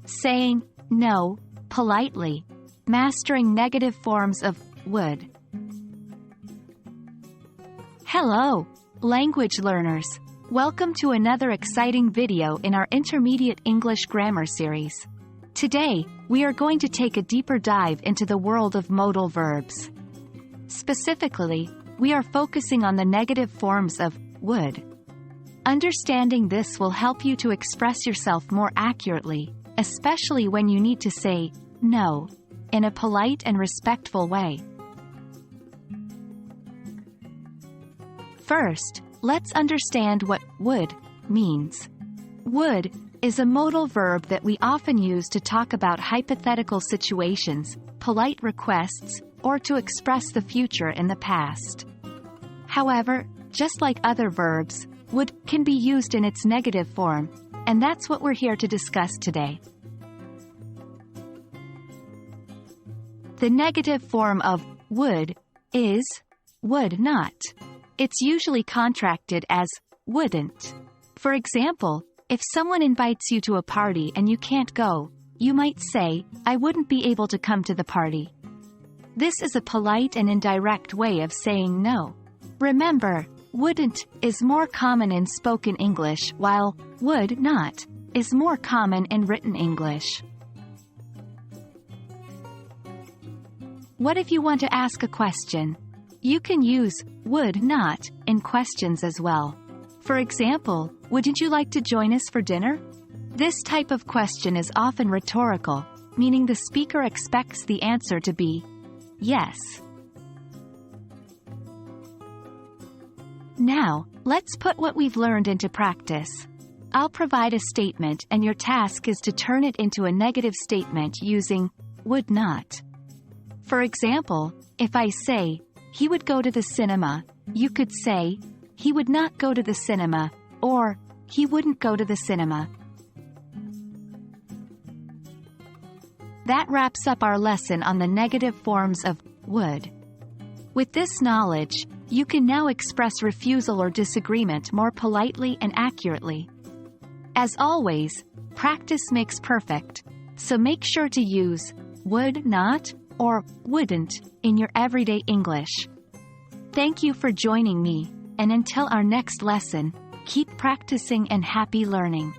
saying no politely, mastering negative forms of would. Hello, language learners. Welcome to another exciting video in our Intermediate English Grammar series. Today, we are going to take a deeper dive into the world of modal verbs. Specifically, we are focusing on the negative forms of would. Understanding this will help you to express yourself more accurately, especially when you need to say no in a polite and respectful way. First, let's understand what would means. Would is a modal verb that we often use to talk about hypothetical situations, polite requests, or to express the future in the past. However, just like other verbs, would can be used in its negative form, and that's what we're here to discuss today. The negative form of would is would not. It's usually contracted as wouldn't. For example, if someone invites you to a party and you can't go, you might say, I wouldn't be able to come to the party. This is a polite and indirect way of saying no. Remember, wouldn't is more common in spoken English, while would not is more common in written English. What if you want to ask a question? You can use would not in questions as well. For example, wouldn't you like to join us for dinner? This type of question is often rhetorical, meaning the speaker expects the answer to be yes. Now, let's put what we've learned into practice. I'll provide a statement and your task is to turn it into a negative statement using would not. For example, if I say, he would go to the cinema, you could say, he would not go to the cinema, or he wouldn't go to the cinema. That wraps up our lesson on the negative forms of would. With this knowledge, you can now express refusal or disagreement more politely and accurately. As always, practice makes perfect, so make sure to use would not or wouldn't in your everyday English. Thank you for joining me, and until our next lesson, keep practicing and happy learning.